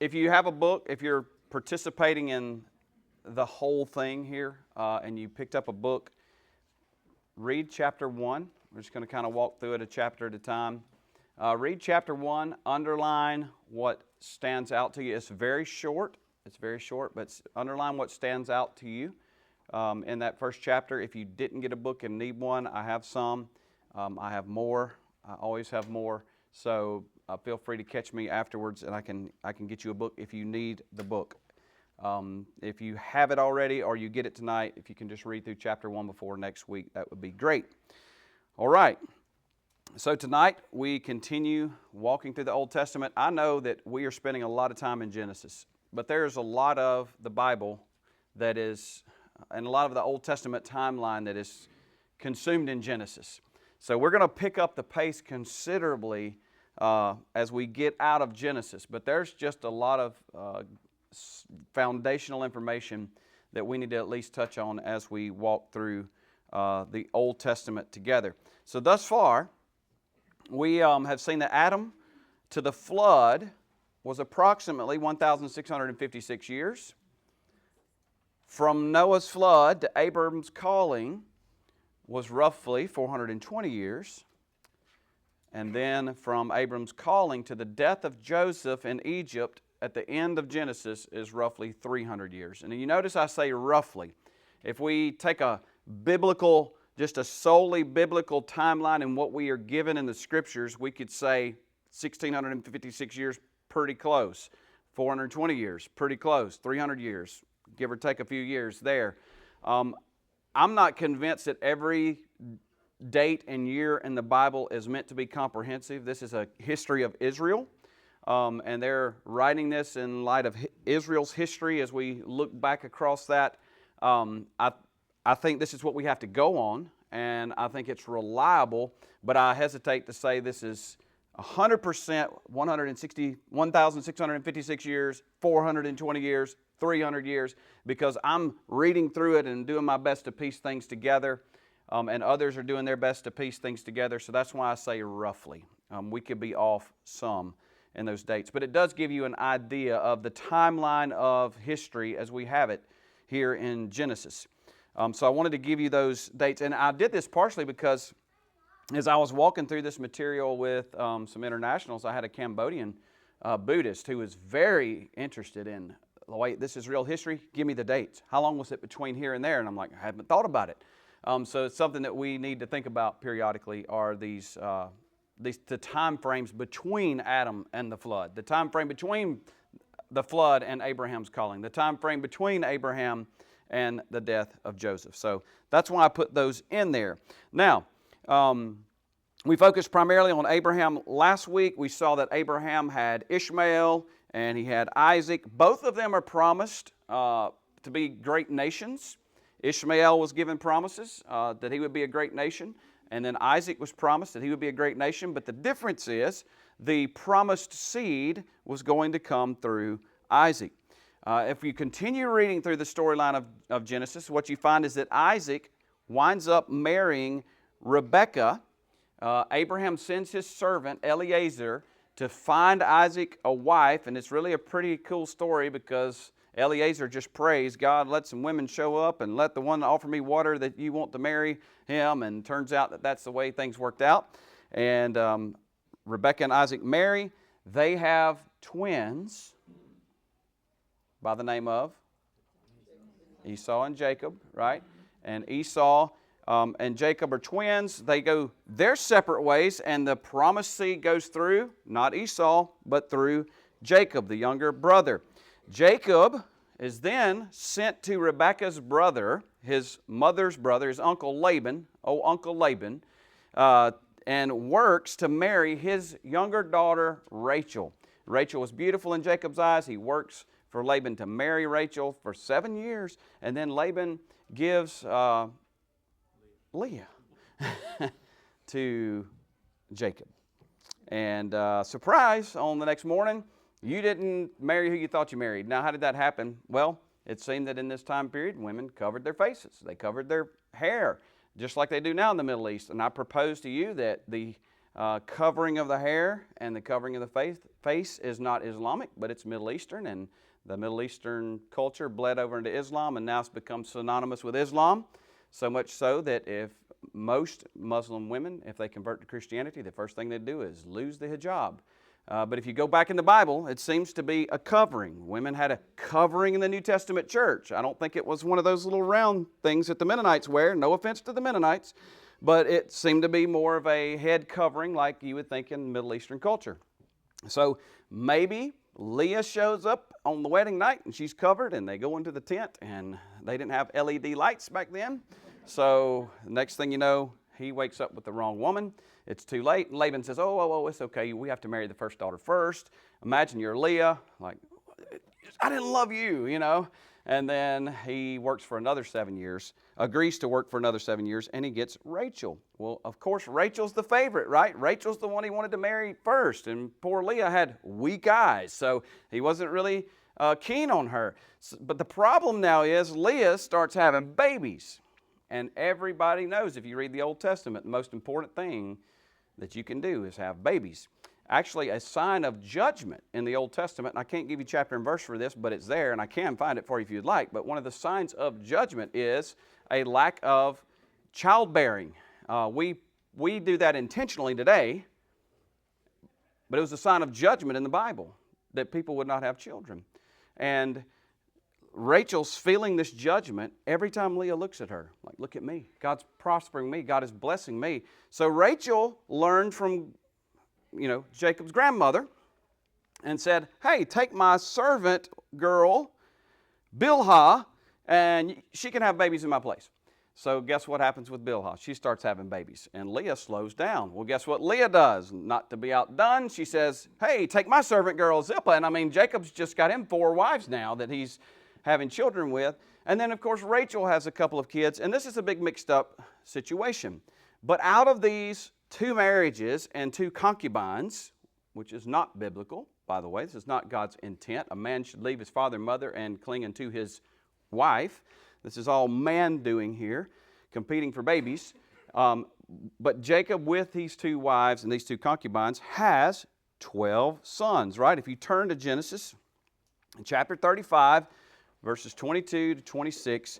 if you have a book, if you're participating in the whole thing here, and you picked up a book, read chapter 1. We're just going to kind of walk through it a chapter at a time. Read chapter 1, underline what stands out to you. It's very short, but underline what stands out to you in that first chapter. If you didn't get a book and need one, I have some. I have more. I always have more. So feel free to catch me afterwards, and I can get you a book if you need the book. If you have it already or you get it tonight, if you can just read through chapter 1 before next week, that would be great. All right. So tonight we continue walking through the Old Testament. I know that we are spending a lot of time in Genesis, but there's a lot of the Bible that is, and a lot of the Old Testament timeline that is consumed in Genesis. So we're going to pick up the pace considerably as we get out of Genesis, but there's just a lot of foundational information that we need to at least touch on as we walk through the Old Testament together. So thus far, we have seen that Adam to the flood was approximately 1,656 years. From Noah's flood to Abram's calling was roughly 420 years. And then from Abram's calling to the death of Joseph in Egypt at the end of Genesis is roughly 300 years. And you notice I say roughly. If we take a biblical, just a solely biblical timeline and what we are given in the Scriptures, we could say 1,656 years, pretty close. 420 years, pretty close. 300 years, give or take a few years there. I'm not convinced that every date and year in the Bible is meant to be comprehensive. This is a history of Israel, and they're writing this in light of Israel's history as we look back across that. I think this is what we have to go on, and I think it's reliable, but I hesitate to say this is 100%, 1,656 years, 420 years, 300 years, because I'm reading through it and doing my best to piece things together, and others are doing their best to piece things together, so that's why I say roughly. We could be off some in those dates, but it does give you an idea of the timeline of history as we have it here in Genesis. So I wanted to give you those dates, and I did this partially because as I was walking through this material with some internationals, I had a Cambodian Buddhist who was very interested in, wait, this is real history? Give me the dates. How long was it between here and there? And I'm like, I haven't thought about it. So it's something that we need to think about periodically are the time frames between Adam and the flood, the time frame between the flood and Abraham's calling, the time frame between Abraham and the death of Joseph. So that's why I put those in there. Now, we focused primarily on Abraham. Last week we saw that Abraham had Ishmael and he had Isaac. Both of them are promised to be great nations. Ishmael was given promises that he would be a great nation, and then Isaac was promised that he would be a great nation. But the difference is the promised seed was going to come through Isaac. If you continue reading through the storyline of Genesis, what you find is that Isaac winds up marrying Rebekah. Abraham sends his servant Eliezer to find Isaac a wife, and it's really a pretty cool story because Eliezer just prays, God, let some women show up and let the one offer me water that you want to marry him, and turns out that that's the way things worked out. And Rebekah and Isaac marry. They have twins by the name of Esau and Jacob, right? And Esau and Jacob are twins. They go their separate ways, and the promised seed goes through, not Esau, but through Jacob, the younger brother. Jacob is then sent to Rebekah's brother, his mother's brother, his Uncle Laban, and works to marry his younger daughter, Rachel. Rachel was beautiful in Jacob's eyes. He works for Laban to marry Rachel for 7 years, and then Laban gives Leah to Jacob. And surprise, on the next morning, you didn't marry who you thought you married. Now, how did that happen? Well, it seemed that in this time period, women covered their faces. They covered their hair, just like they do now in the Middle East. And I propose to you that the covering of the hair and the covering of the face is not Islamic, but it's Middle Eastern, and the Middle Eastern culture bled over into Islam, and now it's become synonymous with Islam, so much so that if most Muslim women, if they convert to Christianity, the first thing they do is lose the hijab. But if you go back in the Bible, it seems to be a covering. Women had a covering in the New Testament church. I don't think it was one of those little round things that the Mennonites wear. No offense to the Mennonites, but it seemed to be more of a head covering like you would think in Middle Eastern culture. So maybe Leah shows up on the wedding night and she's covered, and they go into the tent, and they didn't have LED lights back then. So the next thing you know, he wakes up with the wrong woman. It's too late. And Laban says, oh, it's okay. We have to marry the first daughter first. Imagine you're Leah, like, I didn't love you, you know. And then he works for another 7 years, agrees to work for another 7 years, and he gets Rachel. Well, of course, Rachel's the favorite, right? Rachel's the one he wanted to marry first, and poor Leah had weak eyes, so he wasn't really keen on her. But the problem now is Leah starts having babies. And everybody knows, if you read the Old Testament, the most important thing that you can do is have babies. Actually, a sign of judgment in the Old Testament, and I can't give you chapter and verse for this, but it's there, and I can find it for you if you'd like, but one of the signs of judgment is a lack of childbearing. We do that intentionally today, but it was a sign of judgment in the Bible that people would not have children. And Rachel's feeling this judgment every time Leah looks at her. Like, look at me. God's prospering me. God is blessing me. So Rachel learned from, Jacob's grandmother and said, hey, take my servant girl, Bilhah, and she can have babies in my place. So guess what happens with Bilhah? She starts having babies, and Leah slows down. Well, guess what Leah does? Not to be outdone, she says, hey, take my servant girl, Zilpah. And Jacob's just got him 4 wives now that he's having children with. And then, of course, Rachel has a couple of kids, and this is a big mixed up situation. But out of these 2 marriages and 2 concubines, which is not biblical, by the way, this is not God's intent. A man should leave his father and mother and cling unto his wife. This is all man doing here, competing for babies. But Jacob, with these 2 wives and these 2 concubines, has 12 sons, right? If you turn to Genesis, in chapter 35, verses 22 to 26,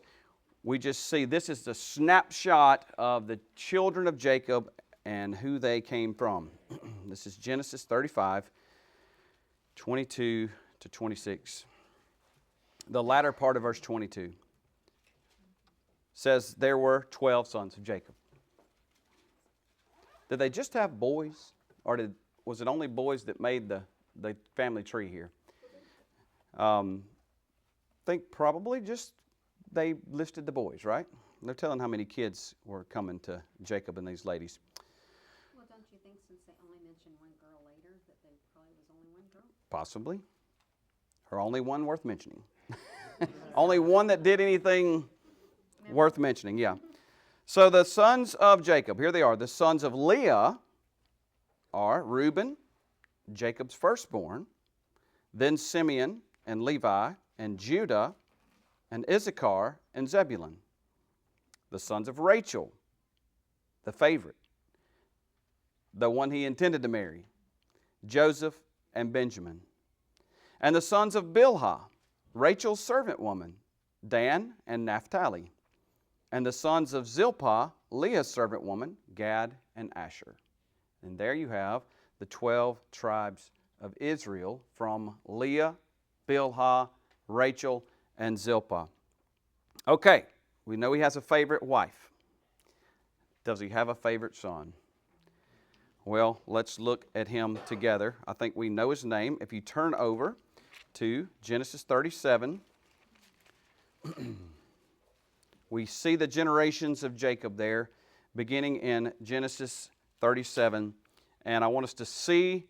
we just see this is the snapshot of the children of Jacob and who they came from. This is Genesis 35, 22 to 26. The latter part of verse 22 says there were 12 sons of Jacob. Did they just have boys, or was it only boys that made the family tree here? I think probably just they listed the boys, right? They're telling how many kids were coming to Jacob and these ladies. Well, don't you think since they only mentioned one girl later that there probably was only one girl? Possibly. Or only one worth mentioning. Only one that did anything worth mentioning, yeah. So the sons of Jacob, here they are. The sons of Leah are Reuben, Jacob's firstborn, then Simeon and Levi, and Judah, and Issachar, and Zebulun. The sons of Rachel, the favorite, the one he intended to marry, Joseph and Benjamin. And the sons of Bilhah, Rachel's servant woman, Dan and Naphtali. And the sons of Zilpah, Leah's servant woman, Gad and Asher. And there you have the 12 tribes of Israel from Leah, Bilhah, Rachel, and Zilpah. Okay, we know he has a favorite wife. Does he have a favorite son? Well, let's look at him together. I think we know his name. If you turn over to Genesis 37, we see the generations of Jacob there, beginning in Genesis 37. And I want us to see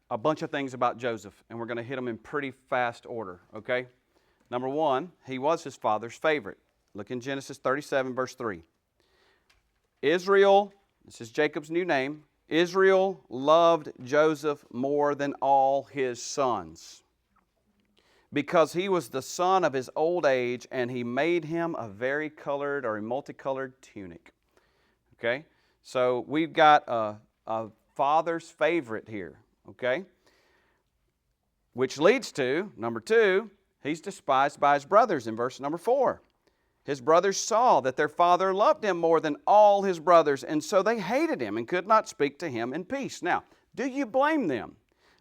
a bunch of things about Joseph, and we're going to hit them in pretty fast order, okay? Number 1, he was his father's favorite. Look in Genesis 37, verse 3. Israel, this is Jacob's new name, Israel loved Joseph more than all his sons, because he was the son of his old age, and he made him a multicolored tunic. Okay? So we've got a father's favorite here, okay? Which leads to, number 2, he's despised by his brothers in verse number 4. His brothers saw that their father loved him more than all his brothers, and so they hated him and could not speak to him in peace. Now, do you blame them?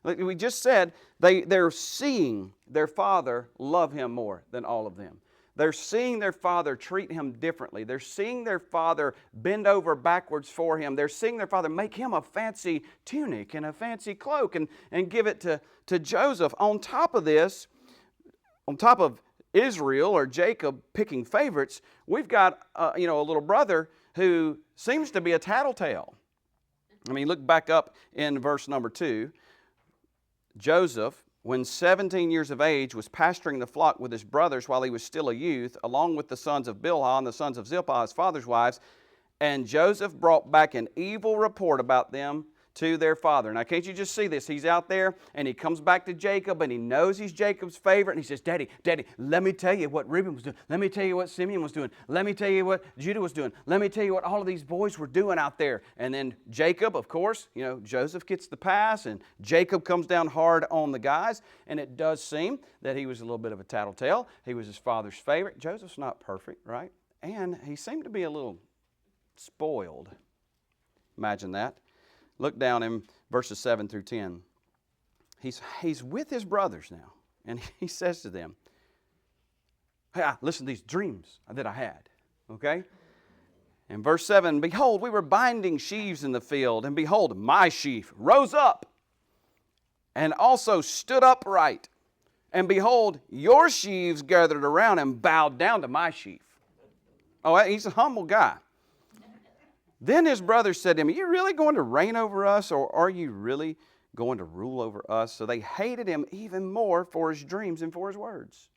Like we just said, they're seeing their father love him more than all of them. They're seeing their father treat him differently. They're seeing their father bend over backwards for him. They're seeing their father make him a fancy tunic and a fancy cloak and give it to Joseph. On top of this, on top of Israel or Jacob picking favorites, we've got a little brother who seems to be a tattletale. I mean, look back up in verse number 2. Joseph, when 17 years of age, was pasturing the flock with his brothers while he was still a youth, along with the sons of Bilhah and the sons of Zilpah, his father's wives. And Joseph brought back an evil report about them to their father. Now, can't you just see this? He's out there, and he comes back to Jacob, and he knows he's Jacob's favorite, and he says, Daddy, let me tell you what Reuben was doing. Let me tell you what Simeon was doing. Let me tell you what Judah was doing. Let me tell you what all of these boys were doing out there. And then Jacob, of course, Joseph gets the pass, and Jacob comes down hard on the guys, and it does seem that he was a little bit of a tattletale. He was his father's favorite. Joseph's not perfect, right? And he seemed to be a little spoiled. Imagine that. Look down in verses 7 through 10. He's with his brothers now, and he says to them, hey, listen to these dreams that I had, okay? In verse 7, behold, we were binding sheaves in the field, and behold, my sheaf rose up and also stood upright. And behold, your sheaves gathered around and bowed down to my sheaf. Oh, he's a humble guy. Then his brothers said to him, are you really going to reign over us, or are you really going to rule over us? So they hated him even more for his dreams and for his words.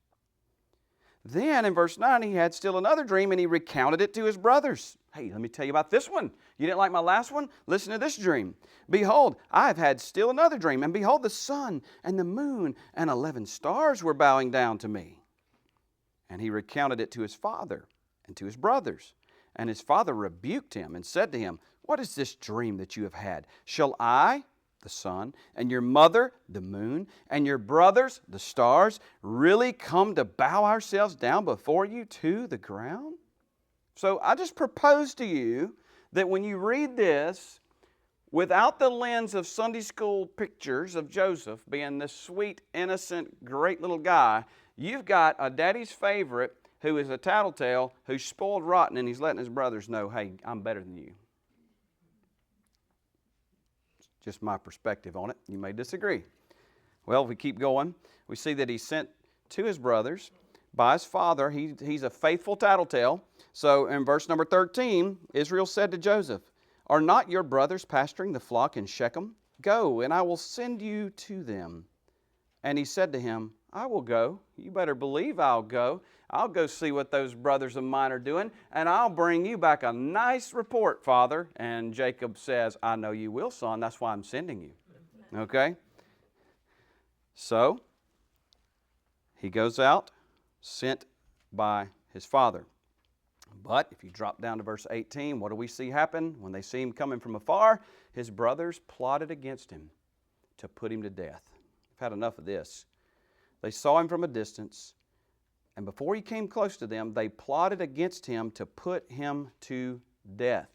Then in verse 9, he had still another dream, and he recounted it to his brothers. Hey, let me tell you about this one. You didn't like my last one? Listen to this dream. Behold, I have had still another dream, and behold, the sun and the moon and 11 stars were bowing down to me. And he recounted it to his father and to his brothers. And his father rebuked him and said to him, what is this dream that you have had? Shall I, the sun, and your mother, the moon, and your brothers, the stars, really come to bow ourselves down before you to the ground? So I just propose to you that when you read this, without the lens of Sunday school pictures of Joseph being this sweet, innocent, great little guy, you've got a daddy's favorite who is a tattletale, who's spoiled rotten, and he's letting his brothers know, hey, I'm better than you. Just my perspective on it. You may disagree. Well, if we keep going, we see that he's sent to his brothers by his father. He's a faithful tattletale. So in verse number 13, Israel said to Joseph, are not your brothers pasturing the flock in Shechem? Go, and I will send you to them. And he said to him, I will go. You better believe I'll go. I'll go see what those brothers of mine are doing, and I'll bring you back a nice report, Father. And Jacob says, I know you will, son. That's why I'm sending you. Okay? So, he goes out, sent by his father. But if you drop down to verse 18, what do we see happen? When they see him coming from afar, his brothers plotted against him to put him to death. I've had enough of this. They saw him from a distance, and before he came close to them, they plotted against him to put him to death.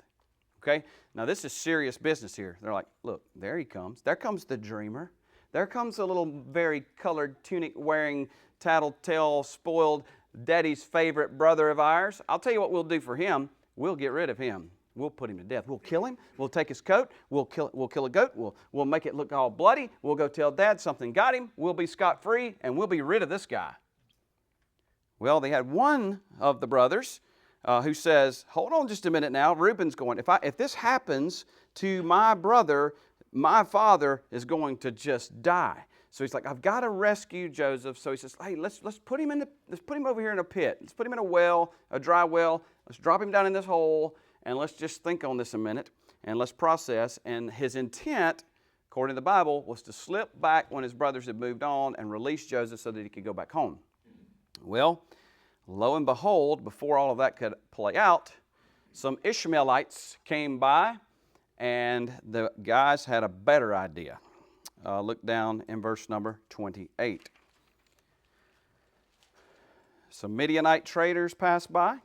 Okay? Now this is serious business here. They're like, look, there he comes. There comes the dreamer. There comes a little very-colored tunic-wearing, tattletale, spoiled, daddy's favorite brother of ours. I'll tell you what we'll do for him. We'll get rid of him. We'll put him to death. We'll kill him. We'll take his coat. We'll kill a goat. We'll make it look all bloody. We'll go tell Dad something got him. We'll be scot-free, and we'll be rid of this guy. Well, they had one of the brothers who says, hold on just a minute now. Reuben's going, if this happens to my brother, my father is going to just die. So he's like, I've got to rescue Joseph. So he says, hey, let's put him over here in a pit. Let's put him in a well, a dry well. Let's drop him down in this hole. And let's just think on this a minute, and let's process. And his intent, according to the Bible, was to slip back when his brothers had moved on and release Joseph so that he could go back home. Well, lo and behold, before all of that could play out, some Ishmaelites came by, and the guys had a better idea. Look down in verse number 28. Some Midianite traders passed by,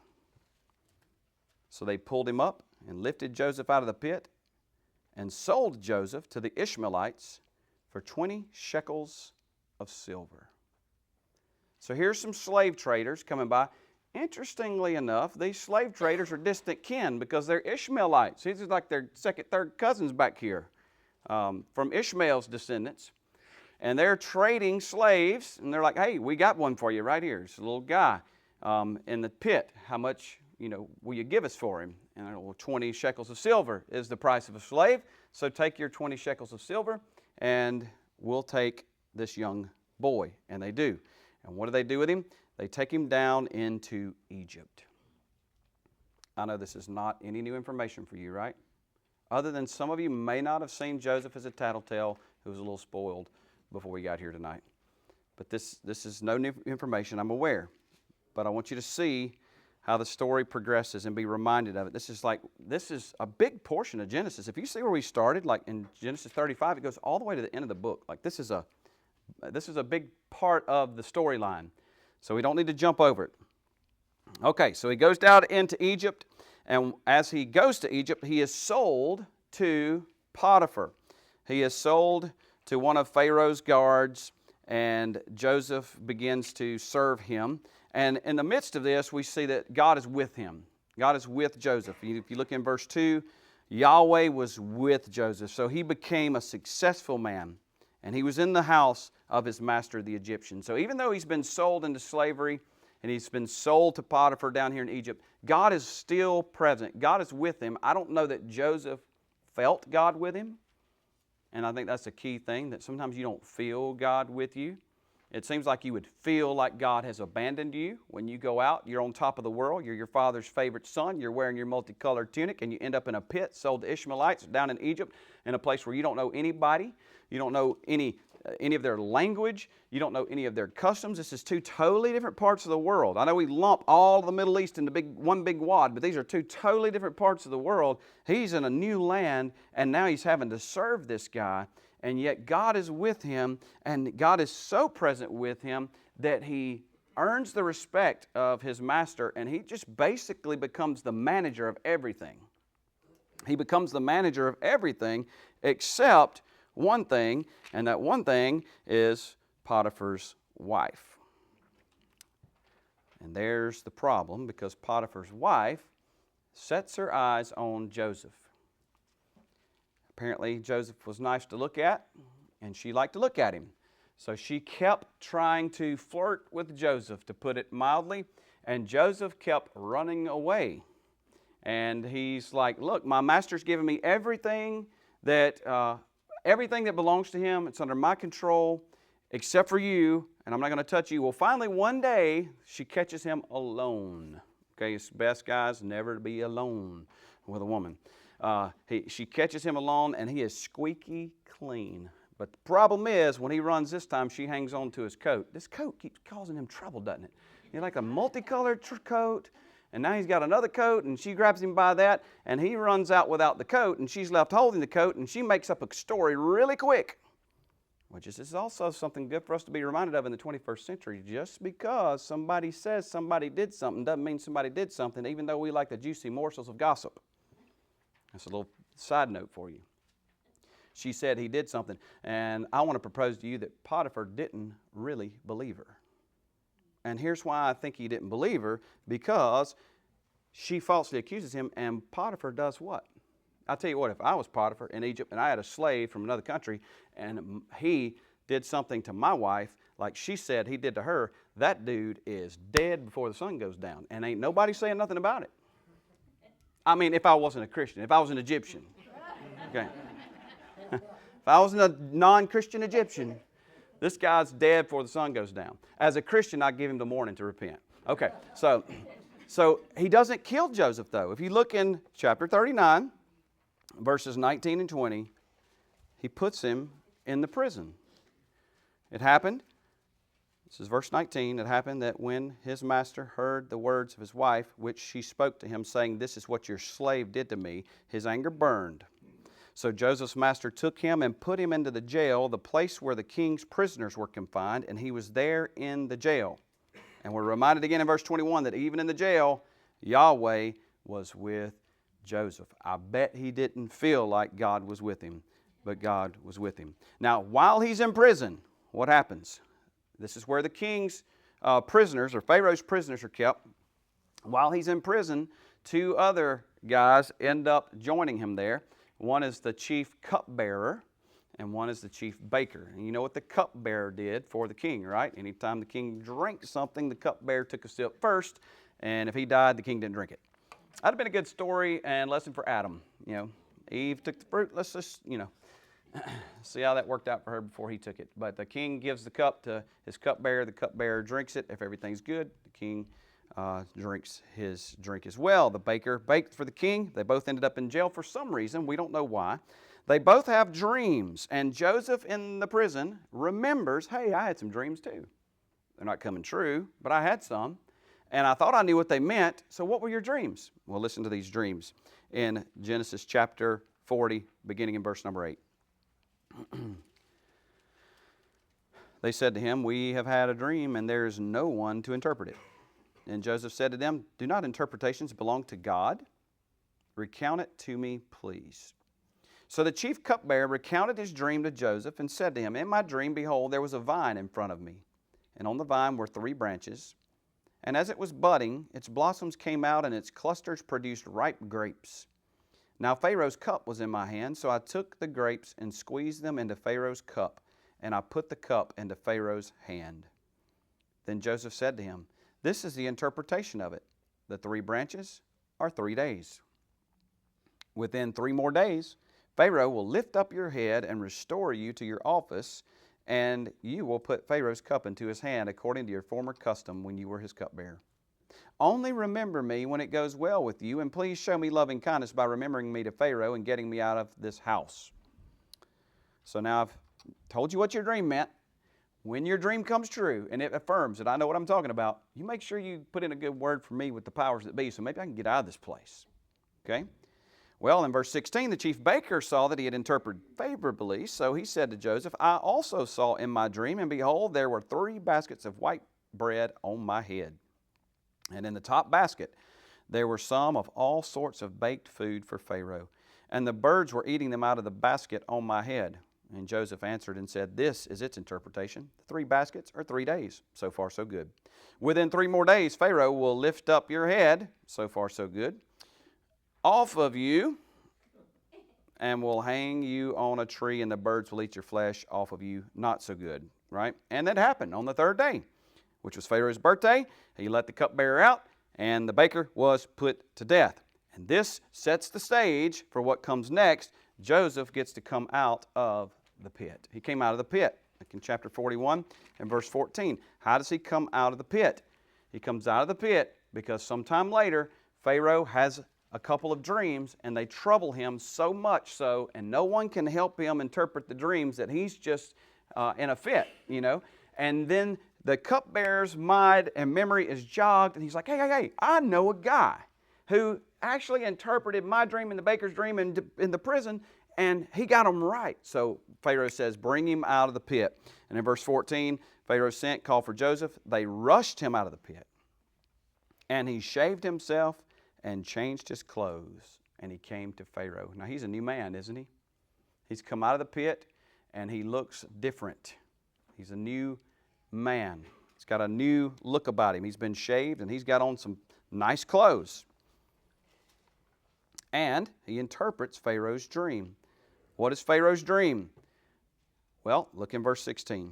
so they pulled him up and lifted Joseph out of the pit and sold Joseph to the Ishmaelites for 20 shekels of silver. So here's some slave traders coming by. Interestingly enough, these slave traders are distant kin because they're Ishmaelites. These are like their second, third cousins back here from Ishmael's descendants. And they're trading slaves, and they're like, hey, we got one for you right here. It's a little guy in the pit. How much, will you give us for him? And they're like, well, 20 shekels of silver is the price of a slave. So take your 20 shekels of silver, and we'll take this young boy. And they do. And what do they do with him? They take him down into Egypt. I know this is not any new information for you, right? Other than some of you may not have seen Joseph as a tattletale who was a little spoiled before we got here tonight. But this is no new information, I'm aware. But I want you to see how the story progresses and be reminded of it. This is a big portion of Genesis. If you see where we started, like in Genesis 35, it goes all the way to the end of the book. Like this is a big part of the storyline. So we don't need to jump over it. Okay, so he goes down into Egypt, and as he goes to Egypt, he is sold to Potiphar. He is sold to one of Pharaoh's guards, and Joseph begins to serve him. And in the midst of this, we see that God is with him. God is with Joseph. If you look in verse 2, Yahweh was with Joseph. So he became a successful man, and he was in the house of his master, the Egyptian. So even though he's been sold into slavery, and he's been sold to Potiphar down here in Egypt, God is still present. God is with him. I don't know that Joseph felt God with him. And I think that's a key thing, that sometimes you don't feel God with you. It seems like you would feel like God has abandoned you when you go out. You're on top of the world. You're your father's favorite son. You're wearing your multicolored tunic, and you end up in a pit sold to Ishmaelites down in Egypt, in a place where you don't know anybody. You don't know any of their language. You don't know any of their customs. This is two totally different parts of the world. I know we lump all of the Middle East into one big wad, but these are two totally different parts of the world. He's in a new land, and now he's having to serve this guy, and yet God is with him, and God is so present with him that he earns the respect of his master, and he just basically becomes the manager of everything. He becomes the manager of everything except one thing, and that one thing is Potiphar's wife. And there's the problem, because Potiphar's wife sets her eyes on Joseph. Apparently, Joseph was nice to look at, and she liked to look at him. So she kept trying to flirt with Joseph, to put it mildly, and Joseph kept running away. And he's like, look, my master's given me everything that belongs to him. It's under my control, except for you, and I'm not going to touch you. Well, finally, one day, she catches him alone. Okay, it's best, guys, never to be alone with a woman. She catches him alone, and he is squeaky clean. But the problem is, when he runs this time, she hangs on to his coat. This coat keeps causing him trouble, doesn't it? He's like a multicolored coat, and now he's got another coat, and she grabs him by that, and he runs out without the coat, and she's left holding the coat, and she makes up a story really quick, which is also something good for us to be reminded of in the 21st century. Just because somebody says somebody did something doesn't mean somebody did something, even though we like the juicy morsels of gossip. That's a little side note for you. She said he did something, and I want to propose to you that Potiphar didn't really believe her. And here's why I think he didn't believe her, because she falsely accuses him, and Potiphar does what? I'll tell you what, if I was Potiphar in Egypt and I had a slave from another country and he did something to my wife like she said he did to her, that dude is dead before the sun goes down, and ain't nobody saying nothing about it. I mean, if I wasn't a Christian, if I was an Egyptian. Okay. If I was a non-Christian Egyptian, this guy's dead before the sun goes down. As a Christian, I'd give him the morning to repent. Okay, so he doesn't kill Joseph, though. If you look in chapter 39, verses 19 and 20, he puts him in the prison. It happened, this is verse 19, it happened that when his master heard the words of his wife, which she spoke to him, saying, "This is what your slave did to me," his anger burned. So Joseph's master took him and put him into the jail, the place where the king's prisoners were confined, and he was there in the jail. And we're reminded again in verse 21 that even in the jail, Yahweh was with Joseph. I bet he didn't feel like God was with him, but God was with him. Now, while he's in prison, what happens? This is where the king's prisoners, or Pharaoh's prisoners, are kept. While he's in prison, two other guys end up joining him there. One is the chief cupbearer, and one is the chief baker. And you know what the cupbearer did for the king, right? Anytime the king drank something, the cupbearer took a sip first, and if he died, the king didn't drink it. That'd have been a good story and lesson for Adam. You know, Eve took the fruit. Let's just, see how that worked out for her before he took it. But the king gives the cup to his cupbearer. The cupbearer drinks it. If everything's good, the king drinks his drink as well. The baker baked for the king. They both ended up in jail for some reason. We don't know why. They both have dreams. And Joseph in the prison remembers, hey, I had some dreams too. They're not coming true, but I had some. And I thought I knew what they meant. So what were your dreams? Well, listen to these dreams in Genesis chapter 40, beginning in verse number 8. They said to him, we have had a dream, and there is no one to interpret it. And Joseph said to them, do not interpretations belong to God? Recount it to me, please. So the chief cupbearer recounted his dream to Joseph and said to him, in my dream, behold, there was a vine in front of me, and on the vine were 3 branches. And as it was budding, its blossoms came out, and its clusters produced ripe grapes. Now Pharaoh's cup was in my hand, so I took the grapes and squeezed them into Pharaoh's cup, and I put the cup into Pharaoh's hand. Then Joseph said to him, this is the interpretation of it. The 3 branches are 3 days. Within 3 more days, Pharaoh will lift up your head and restore you to your office, and you will put Pharaoh's cup into his hand according to your former custom when you were his cupbearer. Only remember me when it goes well with you, and please show me loving kindness by remembering me to Pharaoh and getting me out of this house. So now I've told you what your dream meant. When your dream comes true and it affirms that I know what I'm talking about, you make sure you put in a good word for me with the powers that be, so maybe I can get out of this place. Okay? Well, in verse 16, the chief baker saw that he had interpreted favorably, so he said to Joseph, I also saw in my dream, and behold, there were 3 baskets of white bread on my head. And in the top basket there were some of all sorts of baked food for Pharaoh, and the birds were eating them out of the basket on my head. And Joseph answered and said, this is its interpretation. The 3 baskets are 3 days. So far, so good. Within 3 more days, Pharaoh will lift up your head. So far, so good. Off of you, and will hang you on a tree, and the birds will eat your flesh off of you. Not so good, right? And that happened on the 3rd day, which was Pharaoh's birthday. He let the cupbearer out, and the baker was put to death. And this sets the stage for what comes next. Joseph gets to come out of the pit. He came out of the pit, like in chapter 41 and verse 14. How does he come out of the pit? He comes out of the pit because sometime later, Pharaoh has a couple of dreams, and they trouble him so much so, and no one can help him interpret the dreams, that he's just in a fit, And then the cupbearer's mind and memory is jogged, and he's like, hey, I know a guy who actually interpreted my dream and the baker's dream in the prison, and he got them right. So Pharaoh says, bring him out of the pit. And in verse 14, Pharaoh sent, called for Joseph. They rushed him out of the pit, and he shaved himself and changed his clothes, and he came to Pharaoh. Now he's a new man, isn't he? He's come out of the pit, and he looks different. He's a new man. He's got a new look about him. He's been shaved, and he's got on some nice clothes. And he interprets Pharaoh's dream. What is Pharaoh's dream? Well, look in verse 16.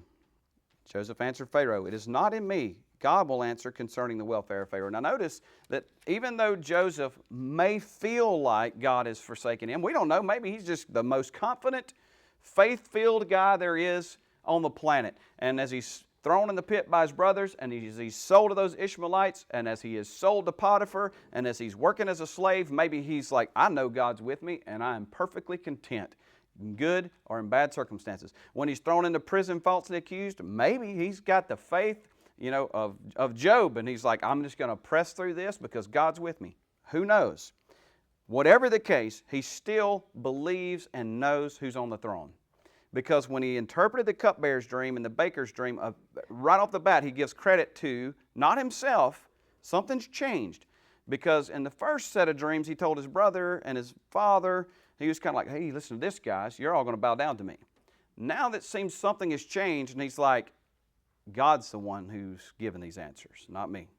Joseph answered Pharaoh, it is not in me. God will answer concerning the welfare of Pharaoh. Now notice that even though Joseph may feel like God has forsaken him, we don't know, maybe he's just the most confident, faith-filled guy there is on the planet. And as he's thrown in the pit by his brothers, and he's sold to those Ishmaelites, and as he is sold to Potiphar, and as he's working as a slave, maybe he's like, I know God's with me, and I am perfectly content, in good or in bad circumstances. When he's thrown into prison falsely accused, maybe he's got the faith, of Job, and he's like, I'm just going to press through this because God's with me. Who knows? Whatever the case, he still believes and knows who's on the throne. Because when he interpreted the cupbearer's dream and the baker's dream, right off the bat, he gives credit to, not himself, something's changed. Because in the first set of dreams, he told his brother and his father, he was kind of like, hey, listen to this, guys, you're all going to bow down to me. Now that seems something has changed, and he's like, God's the one who's given these answers, not me.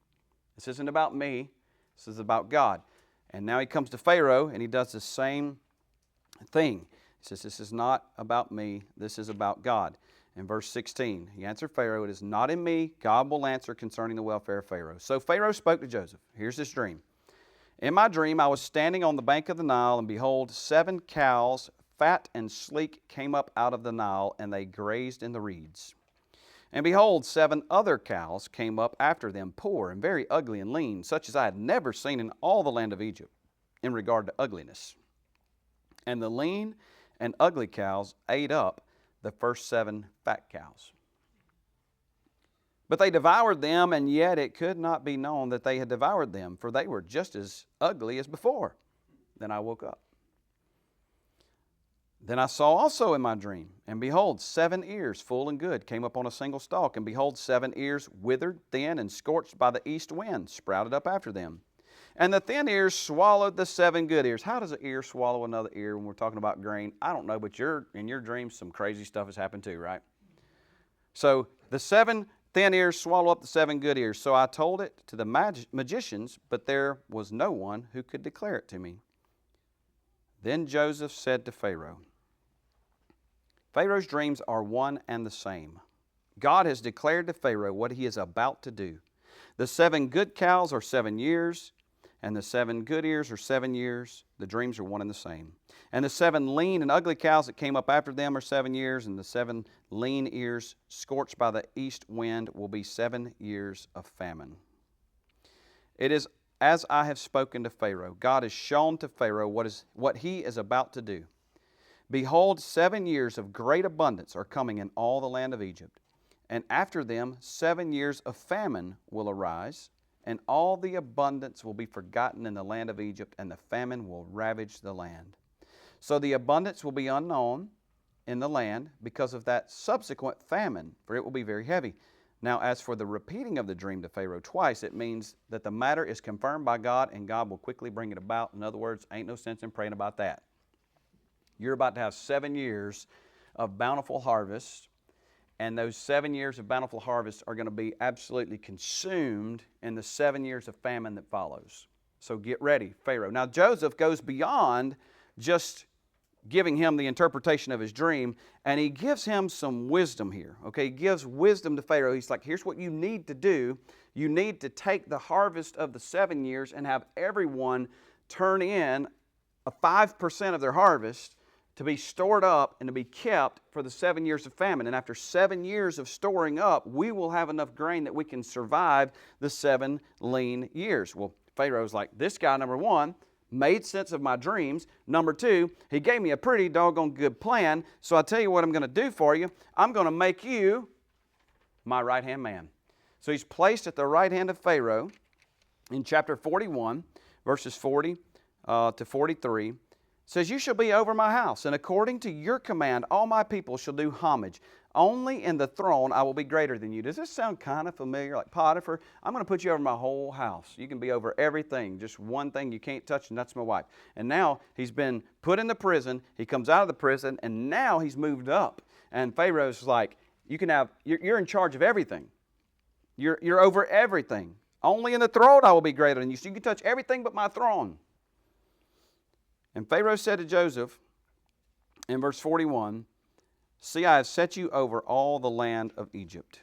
This isn't about me, this is about God. And now he comes to Pharaoh, and he does the same thing. He says, this is not about me, this is about God. In verse 16, he answered Pharaoh, it is not in me, God will answer concerning the welfare of Pharaoh. So Pharaoh spoke to Joseph. Here's his dream. In my dream, I was standing on the bank of the Nile, and behold, 7 cows, fat and sleek, came up out of the Nile, and they grazed in the reeds. And behold, 7 other cows came up after them, poor and very ugly and lean, such as I had never seen in all the land of Egypt, in regard to ugliness. And the lean and ugly cows ate up the first 7 fat cows. But they devoured them, and yet it could not be known that they had devoured them, for they were just as ugly as before. Then I woke up. Then I saw also in my dream, and behold, 7 ears, full and good, came up on a single stalk, and behold, 7 ears, withered, thin, and scorched by the east wind, sprouted up after them. And the thin ears swallowed the 7 good ears. How does an ear swallow another ear when we're talking about grain? I don't know, but in your dreams, some crazy stuff has happened too, right? So the 7 thin ears swallow up the 7 good ears. So I told it to the magicians, but there was no one who could declare it to me. Then Joseph said to Pharaoh, Pharaoh's dreams are one and the same. God has declared to Pharaoh what he is about to do. The 7 good cows are 7 years, and the 7 good ears are 7 years. The dreams are one and the same. And the 7 lean and ugly cows that came up after them are 7 years, and the 7 lean ears scorched by the east wind will be 7 years of famine. It is as I have spoken to Pharaoh. God has shown to Pharaoh what he is about to do. Behold, 7 years of great abundance are coming in all the land of Egypt. And after them 7 years of famine will arise, and all the abundance will be forgotten in the land of Egypt, and the famine will ravage the land. So the abundance will be unknown in the land because of that subsequent famine, for it will be very heavy. Now, as for the repeating of the dream to Pharaoh twice, it means that the matter is confirmed by God, and God will quickly bring it about. In other words, ain't no sense in praying about that. You're about to have 7 years of bountiful harvest, and those 7 years of bountiful harvest are going to be absolutely consumed in the 7 years of famine that follows. So get ready, Pharaoh. Now Joseph goes beyond just giving him the interpretation of his dream, and he gives him some wisdom here. Okay, he gives wisdom to Pharaoh. He's like, here's what you need to do. You need to take the harvest of the 7 years and have everyone turn in a 5% of their harvest to be stored up and to be kept for the 7 years of famine. And after 7 years of storing up, we will have enough grain that we can survive the 7 lean years. Well, Pharaoh's like, this guy, number one, made sense of my dreams. Number two, he gave me a pretty doggone good plan. So I'll tell you what I'm going to do for you. I'm going to make you my right-hand man. So he's placed at the right hand of Pharaoh in chapter 41, verses 40 to 43. Says, you shall be over my house, and according to your command, all my people shall do homage. Only in the throne I will be greater than you. Does this sound kind of familiar? Like Potiphar, I'm going to put you over my whole house. You can be over everything. Just one thing you can't touch, and that's my wife. And now he's been put in the prison. He comes out of the prison, and now he's moved up. And Pharaoh's like, you're in charge of everything. You're over everything. Only in the throne I will be greater than you. So you can touch everything but my throne. And Pharaoh said to Joseph in verse 41, see, I have set you over all the land of Egypt.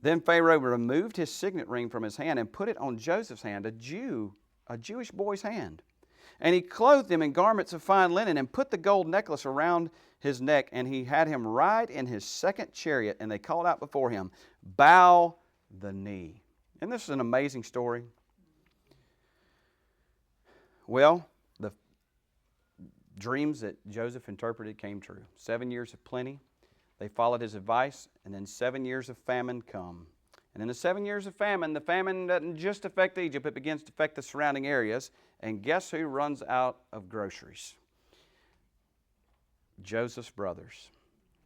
Then Pharaoh removed his signet ring from his hand and put it on Joseph's hand, a Jewish boy's hand. And he clothed him in garments of fine linen and put the gold necklace around his neck, and he had him ride in his second chariot, and they called out before him, bow the knee. And this is an amazing story. Well, the dreams that Joseph interpreted came true. 7 years of plenty. They followed his advice, and then 7 years of famine come. And in the 7 years of famine, the famine doesn't just affect Egypt, it begins to affect the surrounding areas. And guess who runs out of groceries? Joseph's brothers,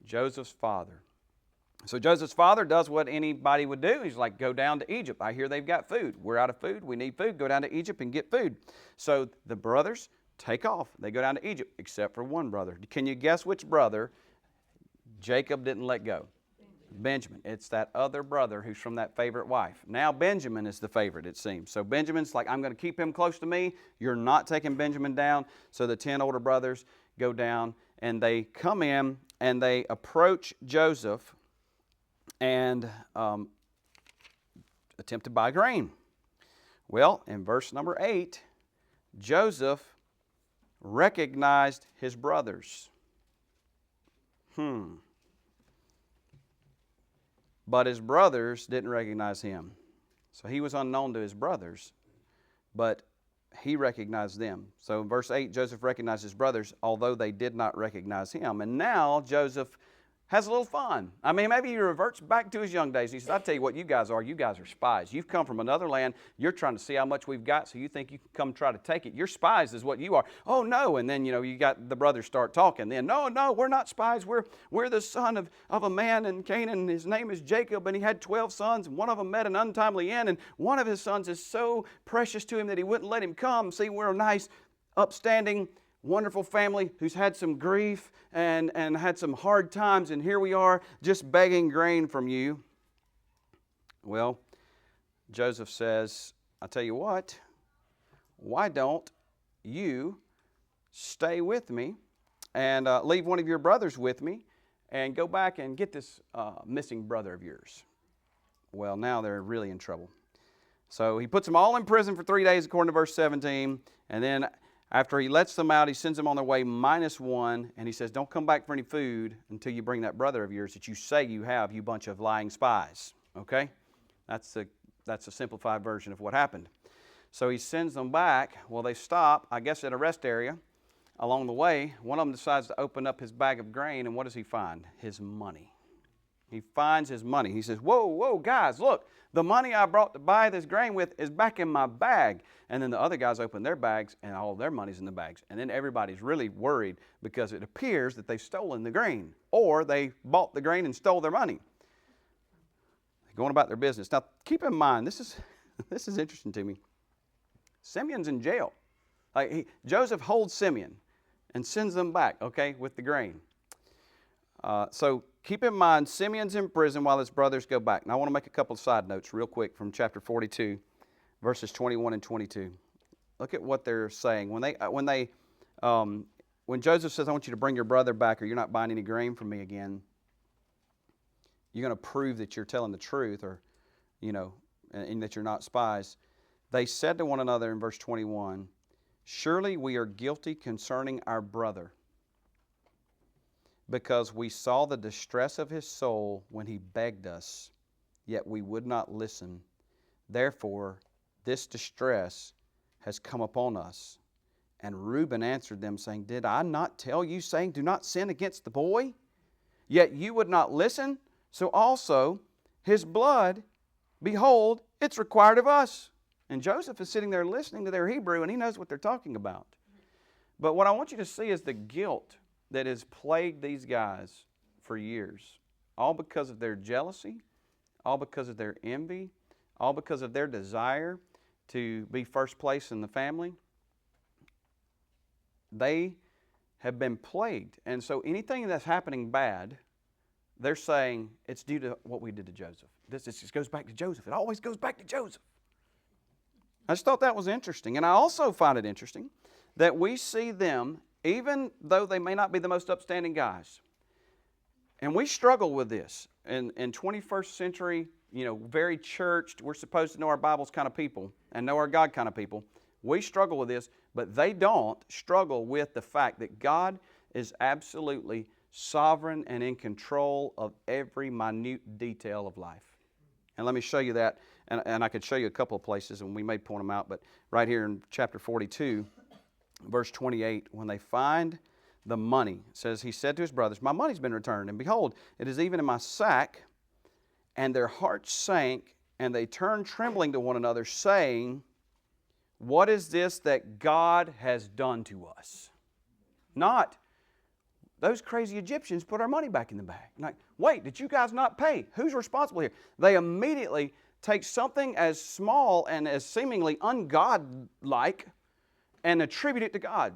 Joseph's father. So Joseph's father does what anybody would do. He's like, go down to Egypt. I hear they've got food. We're out of food. We need food. Go down to Egypt and get food. So the brothers take off. They go down to Egypt, except for one brother. Can you guess which brother Jacob didn't let go? Benjamin. It's that other brother who's from that favorite wife. Now Benjamin is the favorite, it seems. So Benjamin's like, I'm going to keep him close to me. You're not taking Benjamin down. So the 10 older brothers go down, and they come in, and they approach Joseph and attempt to buy grain. Well, in verse number 8, Joseph recognized his brothers. But his brothers didn't recognize him. So he was unknown to his brothers, but he recognized them. So in verse 8, Joseph recognized his brothers, although they did not recognize him. And now Joseph has a little fun. I mean, maybe he reverts back to his young days. He says, I'll tell you what you guys are. You guys are spies. You've come from another land. You're trying to see how much we've got, so you think you can come try to take it. You're spies is what you are. Oh, no. And then, you got the brothers start talking. Then, no, we're not spies. We're the son of a man in Canaan. His name is Jacob, and he had 12 sons, and one of them met an untimely end, and one of his sons is so precious to him that he wouldn't let him come. See, we're a nice, upstanding, wonderful family who's had some grief and had some hard times, and here we are just begging grain from you. Well, Joseph says, I'll tell you what, why don't you stay with me and leave one of your brothers with me and go back and get this missing brother of yours? Well, now they're really in trouble. So he puts them all in prison for 3 days, according to verse 17, and then after he lets them out, he sends them on their way -1, and he says, don't come back for any food until you bring that brother of yours that you say you have, you bunch of lying spies. Okay? That's a simplified version of what happened. So he sends them back. Well, they stop, I guess, at a rest area. Along the way, one of them decides to open up his bag of grain, and what does he find? His money. He finds his money. He says, whoa, guys, look, the money I brought to buy this grain with is back in my bag. And then the other guys open their bags, and all their money's in the bags. And then everybody's really worried because it appears that they've stolen the grain, or they bought the grain and stole their money. They're going about their business. Now, keep in mind, this is interesting to me. Simeon's in jail. Joseph holds Simeon and sends them back, okay, with the grain. So keep in mind, Simeon's in prison while his brothers go back. Now, I want to make a couple of side notes real quick from chapter 42, verses 21 and 22. Look at what they're saying. When Joseph says, I want you to bring your brother back or you're not buying any grain from me again, you're going to prove that you're telling the truth or, and that you're not spies. They said to one another in verse 21, surely we are guilty concerning our brother, because we saw the distress of his soul when he begged us, yet we would not listen. Therefore, this distress has come upon us. And Reuben answered them, saying, did I not tell you, saying, do not sin against the boy? Yet you would not listen. So also his blood, behold, it's required of us. And Joseph is sitting there listening to their Hebrew, and he knows what they're talking about. But what I want you to see is the guilt that has plagued these guys for years, all because of their jealousy, all because of their envy, all because of their desire to be first place in the family. They have been plagued. And so anything that's happening bad, they're saying it's due to what we did to Joseph. This just goes back to Joseph. It always goes back to Joseph. I just thought that was interesting. And I also find it interesting that we see them, even though they may not be the most upstanding guys. And we struggle with this. In 21st century, very churched, we're supposed to know our Bibles kind of people and know our God kind of people. We struggle with this, but they don't struggle with the fact that God is absolutely sovereign and in control of every minute detail of life. And let me show you that. And I could show you a couple of places, and we may point them out, but right here in chapter 42, verse 28, when they find the money, it says, he said to his brothers, my money's been returned, and behold, it is even in my sack. And their hearts sank, And they turned trembling to one another, saying, what is this that God has done to us? Not, those crazy Egyptians put our money back in the bag. Like, wait, did you guys not pay? Who's responsible here? They immediately take something as small and as seemingly ungodlike and attribute it to God.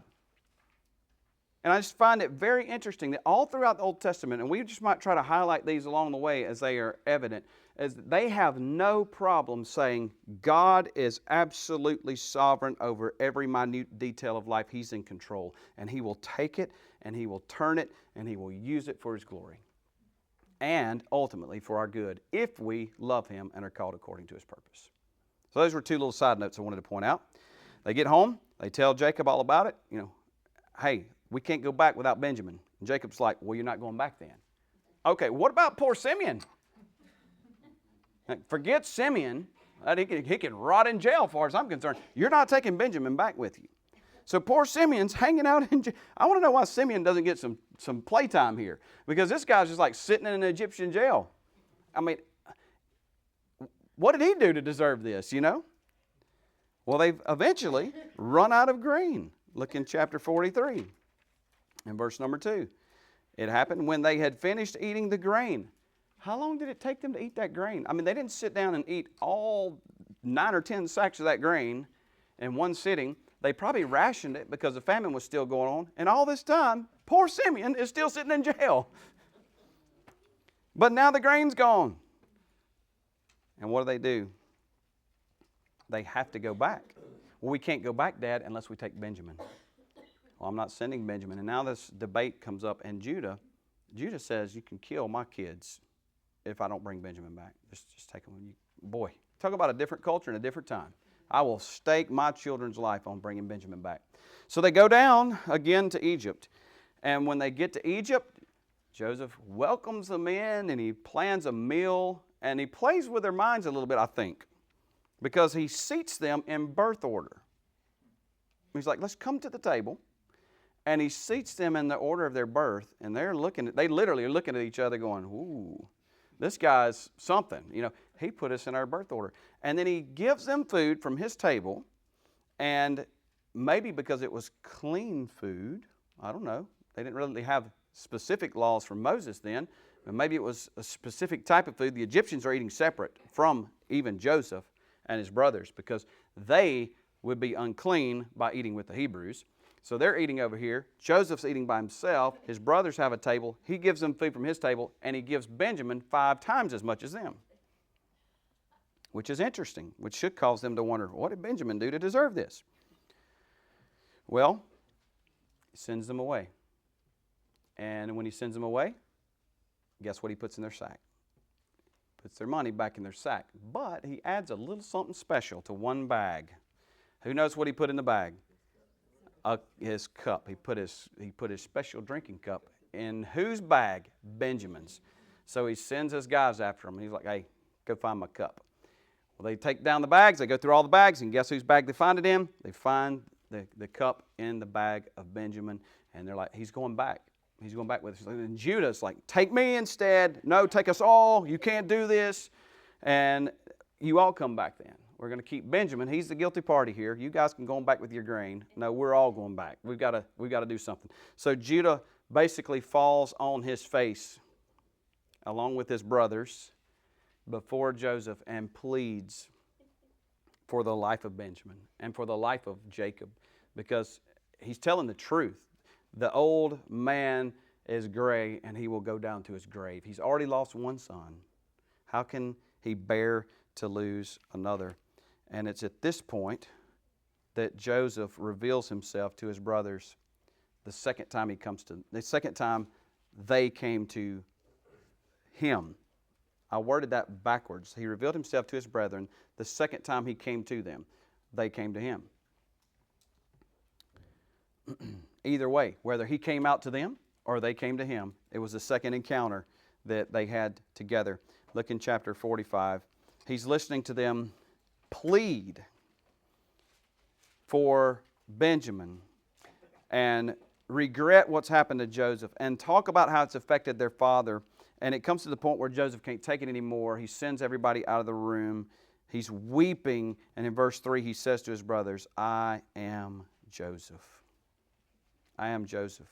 And I just find it very interesting that all throughout the Old Testament, and we just might try to highlight these along the way as they are evident, is that they have no problem saying God is absolutely sovereign over every minute detail of life. He's in control. And He will take it, and He will turn it, and He will use it for His glory. And ultimately for our good, if we love Him and are called according to His purpose. So those were two little side notes I wanted to point out. They get home, they tell Jacob all about it. Hey, we can't go back without Benjamin. And Jacob's like, well, you're not going back then. Okay, what about poor Simeon? Forget Simeon. He can rot in jail as far as I'm concerned. You're not taking Benjamin back with you. So poor Simeon's hanging out in jail. I want to know why Simeon doesn't get some playtime here. Because this guy's just like sitting in an Egyptian jail. I mean, what did he do to deserve this, Well, they've eventually run out of grain. Look in chapter 43. In verse number 2, it happened when they had finished eating the grain. How long did it take them to eat that grain? I mean, they didn't sit down and eat all 9 or 10 sacks of that grain in one sitting. They probably rationed it because the famine was still going on. And all this time, poor Simeon is still sitting in jail. But now the grain's gone. And what do? They have to go back. Well, we can't go back, Dad, unless we take Benjamin. Well, I'm not sending Benjamin. And now this debate comes up, and Judah says, you can kill my kids if I don't bring Benjamin back. Just take them. Boy, talk about a different culture and a different time. I will stake my children's life on bringing Benjamin back. So they go down again to Egypt. And when they get to Egypt, Joseph welcomes them in, and he plans a meal, and he plays with their minds a little bit, I think, because he seats them in birth order. He's like, let's come to the table. And he seats them in the order of their birth, and they literally are looking at each other going, ooh, this guy's something. He put us in our birth order. And then he gives them food from his table, and maybe because it was clean food, I don't know. They didn't really have specific laws from Moses then, but maybe it was a specific type of food. The Egyptians are eating separate from even Joseph and his brothers because they would be unclean by eating with the Hebrews. So they're eating over here. Joseph's eating by himself. His brothers have a table. He gives them food from his table, and he gives Benjamin 5 times as much as them, which is interesting, which should cause them to wonder, what did Benjamin do to deserve this? Well, he sends them away. And when he sends them away, guess what he puts in their sack? Puts their money back in their sack. But he adds a little something special to one bag. Who knows what he put in the bag? His cup. He put his special drinking cup in whose bag? Benjamin's. So he sends his guys after him. He's like, hey, go find my cup. Well, they take down the bags. They go through all the bags, and guess whose bag they find it in? They find the cup in the bag of Benjamin, and they're like, he's going back. He's going back with us. And Judah's like, take me instead. No, take us all. You can't do this. And you all come back then. We're going to keep Benjamin. He's the guilty party here. You guys can go back with your grain. No, we're all going back. We've got to do something. So Judah basically falls on his face along with his brothers before Joseph and pleads for the life of Benjamin and for the life of Jacob, because he's telling the truth. The old man is gray, and he will go down to his grave. He's already lost one son. How can he bear to lose another? And it's at this point that Joseph reveals himself to his brothers the second time they came to him. I worded that backwards. He revealed himself to his brethren the second time he came to them. They came to him. Either way, whether he came out to them or they came to him, it was the second encounter that they had together. Look in chapter 45. He's listening to them plead for Benjamin and regret what's happened to Joseph and talk about how it's affected their father. And it comes to the point where Joseph can't take it anymore. He sends everybody out of the room. He's weeping. And in verse 3, he says to his brothers, I am Joseph. I am Joseph.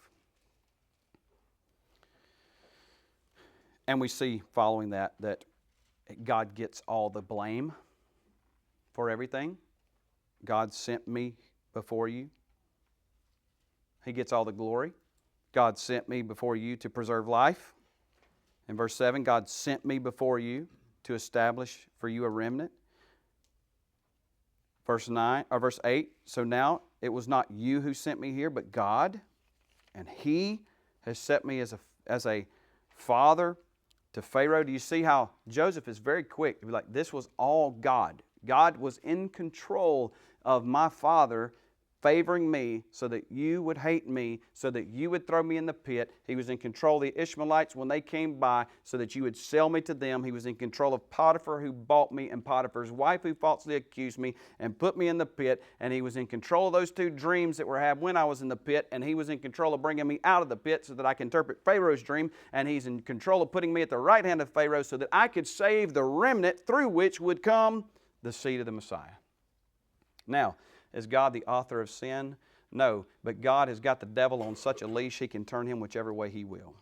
And we see following that God gets all the blame for everything. God sent me before you. He gets all the glory. God sent me before you to preserve life. In verse 7, God sent me before you to establish for you a remnant. Verse 8, so now it was not you who sent me here, but God, and He has set me as a father to Pharaoh. Do you see how Joseph is very quick to be like, this was all God. God was in control of my father favoring me so that you would hate me, so that you would throw me in the pit. He was in control of the Ishmaelites when they came by so that you would sell me to them. He was in control of Potiphar who bought me and Potiphar's wife who falsely accused me and put me in the pit. And he was in control of those two dreams that were had when I was in the pit. And he was in control of bringing me out of the pit so that I can interpret Pharaoh's dream. And he's in control of putting me at the right hand of Pharaoh so that I could save the remnant through which would come the seed of the Messiah. Now, is God the author of sin? No, but God has got the devil on such a leash he can turn him whichever way he will.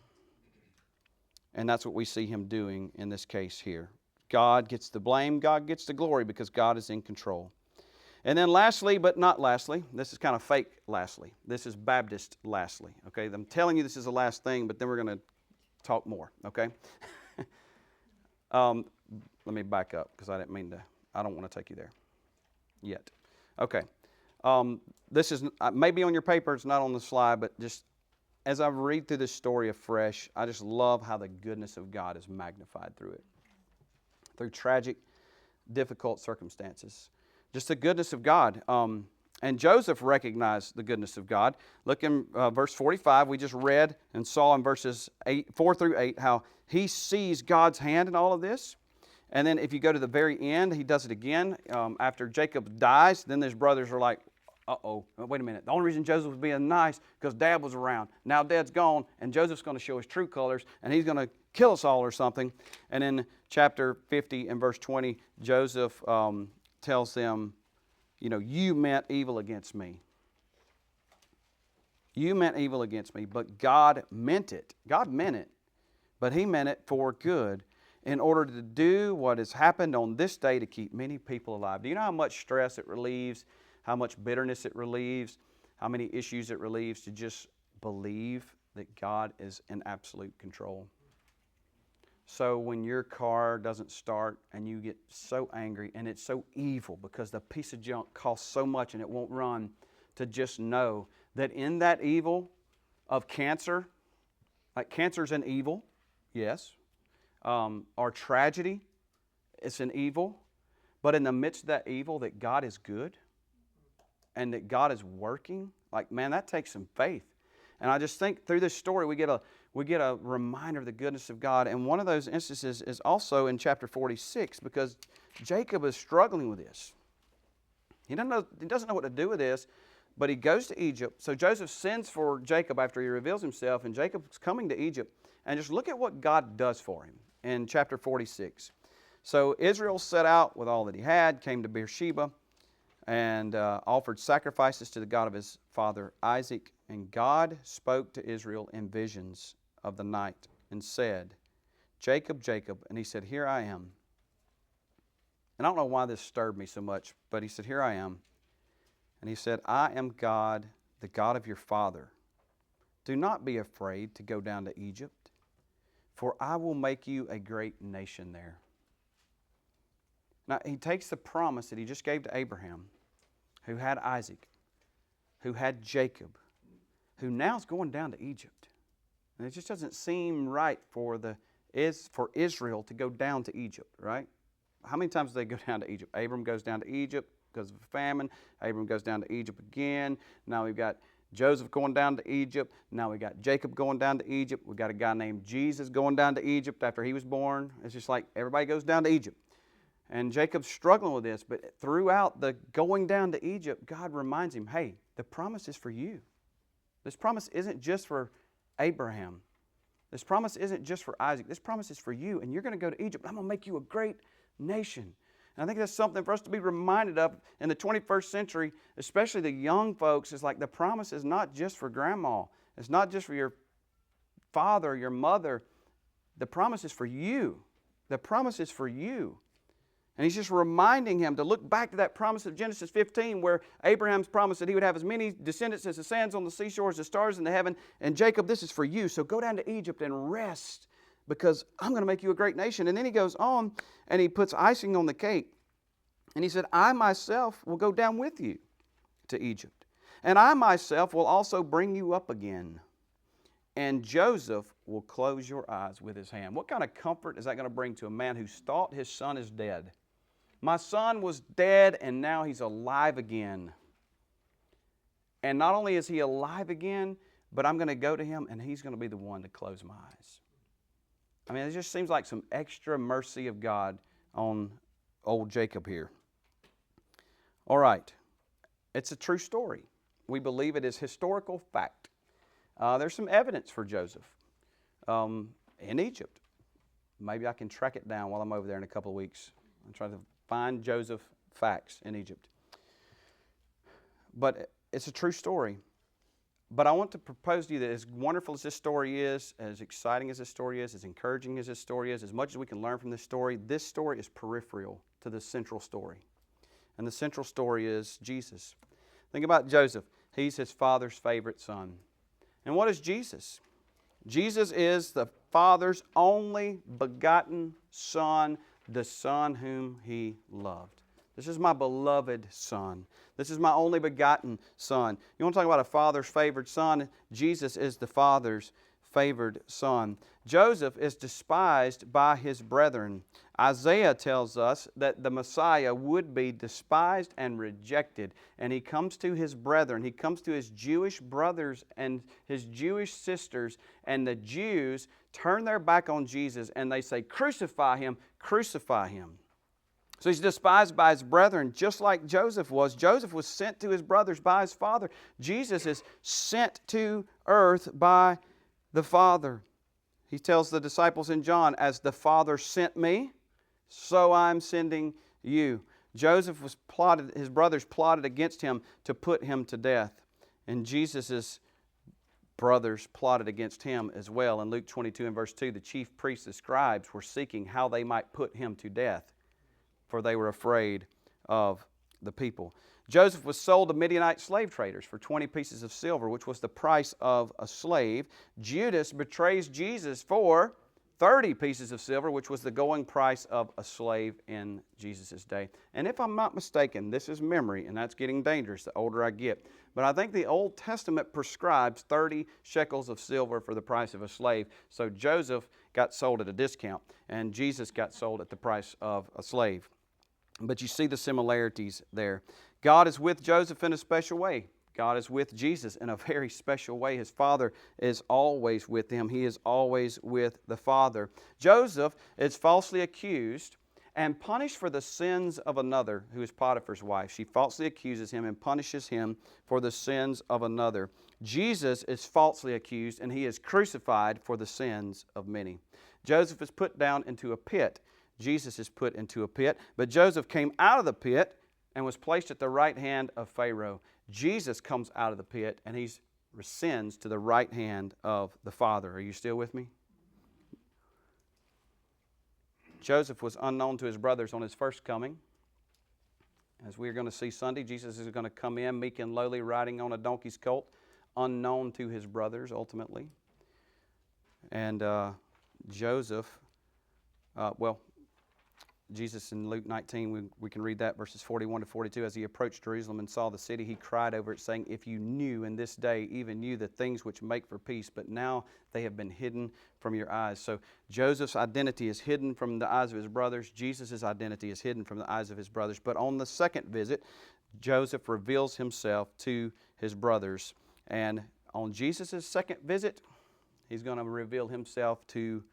And that's what we see him doing in this case here. God gets the blame, God gets the glory because God is in control. And then lastly, but not lastly, this is kind of fake lastly. This is Baptist lastly. Okay, I'm telling you this is the last thing, but then we're going to talk more. Okay? Let me back up because I don't want to take you there yet. Okay. This is maybe on your paper, it's not on the slide, but just as I read through this story afresh, I just love how the goodness of God is magnified through it. Through tragic, difficult circumstances. Just the goodness of God. And Joseph recognized the goodness of God. Look in verse 45, we just read and saw in verses 4 through 8 how he sees God's hand in all of this. And then if you go to the very end, he does it again. After Jacob dies, then his brothers are like, uh-oh, wait a minute. The only reason Joseph was being nice because Dad was around. Now Dad's gone, and Joseph's going to show his true colors, and he's going to kill us all or something. And in chapter 50 and verse 20, Joseph tells them, you meant evil against me. You meant evil against me, but God meant it. God meant it, but He meant it for good, in order to do what has happened on this day to keep many people alive. Do you know how much stress it relieves, how much bitterness it relieves, how many issues it relieves to just believe that God is in absolute control? So when your car doesn't start and you get so angry and it's so evil because the piece of junk costs so much and it won't run, to just know that in that evil of cancer, like cancer's an evil, yes, or tragedy, it's an evil. But in the midst of that evil, that God is good and that God is working, like, man, that takes some faith. And I just think through this story, we get a reminder of the goodness of God. And one of those instances is also in chapter 46, because Jacob is struggling with this. He doesn't know what to do with this, but he goes to Egypt. So Joseph sends for Jacob after he reveals himself, and Jacob's coming to Egypt. And just look at what God does for him in chapter 46. So Israel set out with all that he had, came to Beersheba, and offered sacrifices to the God of his father Isaac. And God spoke to Israel in visions of the night and said, Jacob, Jacob. And he said, here I am. And I don't know why this stirred me so much, but he said, here I am. And he said, I am God, the God of your father. Do not be afraid to go down to Egypt, for I will make you a great nation there. Now, he takes the promise that he just gave to Abraham, who had Isaac, who had Jacob, who now is going down to Egypt. And it just doesn't seem right for Israel to go down to Egypt, right? How many times do they go down to Egypt? Abram goes down to Egypt because of a famine. Abram goes down to Egypt again. Now we've got Joseph going down to Egypt. Now we got Jacob going down to Egypt. We've got a guy named Jesus going down to Egypt after he was born. It's just like everybody goes down to Egypt. And Jacob's struggling with this, but throughout the going down to Egypt, God reminds him, hey, the promise is for you. This promise isn't just for Abraham. This promise isn't just for Isaac. This promise is for you, and you're going to go to Egypt. I'm going to make you a great nation. And I think that's something for us to be reminded of in the 21st century, especially the young folks. It's like the promise is not just for grandma. It's not just for your father or your mother. The promise is for you. The promise is for you. And he's just reminding him to look back to that promise of Genesis 15 where Abraham's promised that he would have as many descendants as the sands on the seashore, as the stars in the heaven. And Jacob, this is for you. So go down to Egypt and rest because I'm going to make you a great nation. And then he goes on and he puts icing on the cake. And he said, I myself will go down with you to Egypt. And I myself will also bring you up again. And Joseph will close your eyes with his hand. What kind of comfort is that going to bring to a man who's thought his son is dead? My son was dead and now he's alive again. And not only is he alive again, but I'm going to go to him and he's going to be the one to close my eyes. I mean, it just seems like some extra mercy of God on old Jacob here. All right. It's a true story. We believe it is historical fact. There's some evidence for Joseph in Egypt. Maybe I can track it down while I'm over there in a couple of weeks. I'm trying to find Joseph facts in Egypt. But it's a true story. But I want to propose to you that as wonderful as this story is, as exciting as this story is, as encouraging as this story is, as much as we can learn from this story is peripheral to the central story. And the central story is Jesus. Think about Joseph. He's his father's favorite son. And what is Jesus? Jesus is the Father's only begotten Son, the Son whom He loved. This is my beloved Son. This is my only begotten Son. You want to talk about a father's favored son? Jesus is the Father's favored son. Joseph is despised by his brethren. Isaiah tells us that the Messiah would be despised and rejected. And he comes to his brethren. He comes to his Jewish brothers and his Jewish sisters. And the Jews turn their back on Jesus and they say, crucify him, crucify him. So he's despised by his brethren, just like Joseph was. Joseph was sent to his brothers by his father. Jesus is sent to earth by the Father. He tells the disciples in John, as the Father sent me, so I'm sending you. Joseph was plotted, his brothers plotted against him to put him to death. And Jesus' brothers plotted against him as well. In Luke 22 and verse 2, the chief priests and scribes were seeking how they might put him to death, for they were afraid of the people. Joseph was sold to Midianite slave traders for 20 pieces of silver, which was the price of a slave. Judas betrays Jesus for 30 pieces of silver, which was the going price of a slave in Jesus' day. And if I'm not mistaken, this is memory, and that's getting dangerous the older I get. But I think the Old Testament prescribes 30 shekels of silver for the price of a slave. So Joseph got sold at a discount, and Jesus got sold at the price of a slave. But you see the similarities there. God is with Joseph in a special way. God is with Jesus in a very special way. His Father is always with him. He is always with the Father. Joseph is falsely accused and punished for the sins of another, who is Potiphar's wife. She falsely accuses him and punishes him for the sins of another. Jesus is falsely accused and he is crucified for the sins of many. Joseph is put down into a pit. Jesus is put into a pit, but Joseph came out of the pit and was placed at the right hand of Pharaoh. Jesus comes out of the pit and he ascends to the right hand of the Father. Are you still with me? Joseph was unknown to his brothers on his first coming. As we are going to see Sunday, Jesus is going to come in meek and lowly, riding on a donkey's colt, unknown to his brothers ultimately. And Joseph, Jesus in Luke 19, we can read that, verses 41 to 42. As he approached Jerusalem and saw the city, he cried over it, saying, if you knew in this day, even you, the things which make for peace, but now they have been hidden from your eyes. So Joseph's identity is hidden from the eyes of his brothers. Jesus' identity is hidden from the eyes of his brothers. But on the second visit, Joseph reveals himself to his brothers. And on Jesus' second visit, he's going to reveal himself to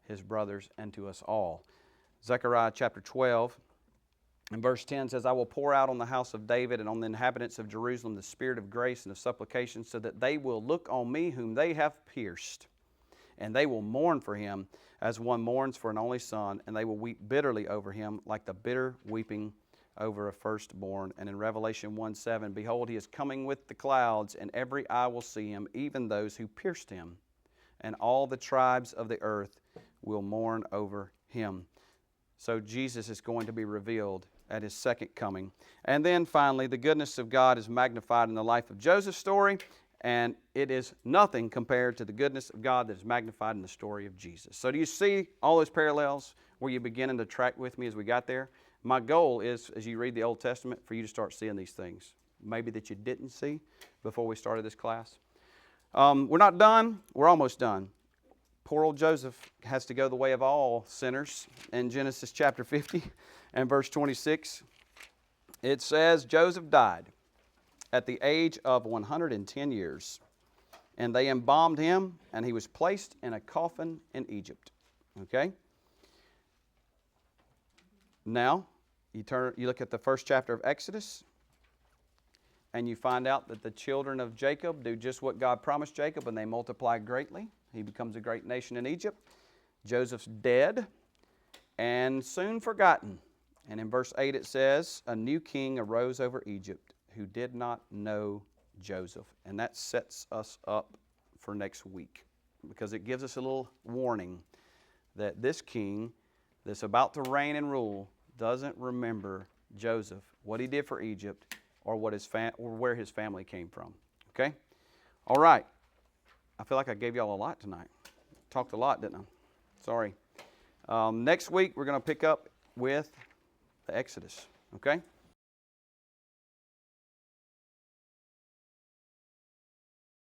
his brothers and to us all. Zechariah chapter 12 And verse 10 says, I will pour out on the house of David and on the inhabitants of Jerusalem the spirit of grace and of supplication, so that they will look on me whom they have pierced. And they will mourn for him as one mourns for an only son, and they will weep bitterly over him like the bitter weeping over a firstborn. And in Revelation 1:7, behold, he is coming with the clouds, and every eye will see him, even those who pierced him. And all the tribes of the earth will mourn over him. So Jesus is going to be revealed at his second coming. And then finally, the goodness of God is magnified in the life of Joseph's story, and it is nothing compared to the goodness of God that is magnified in the story of Jesus. So do you see all those parallels? Were you beginning to track with me as we got there? My goal is, as you read the Old Testament, for you to start seeing these things, maybe that you didn't see before we started this class. We're not done. We're almost done. Poor old Joseph has to go the way of all sinners. In Genesis chapter 50 and verse 26, it says, Joseph died at the age of 110 years, and they embalmed him, and he was placed in a coffin in Egypt. Okay? Now, you look at the first chapter of Exodus, and you find out that the children of Jacob do just what God promised Jacob, and they multiply greatly. He becomes a great nation in Egypt. Joseph's dead and soon forgotten. And in verse 8 it says, a new king arose over Egypt who did not know Joseph. And that sets us up for next week, because it gives us a little warning that this king that's about to reign and rule doesn't remember Joseph, what he did for Egypt, or where his family came from. Okay? All right. I feel like I gave y'all a lot tonight. Talked a lot, didn't I? Sorry. Next week, we're going to pick up with the Exodus. Okay?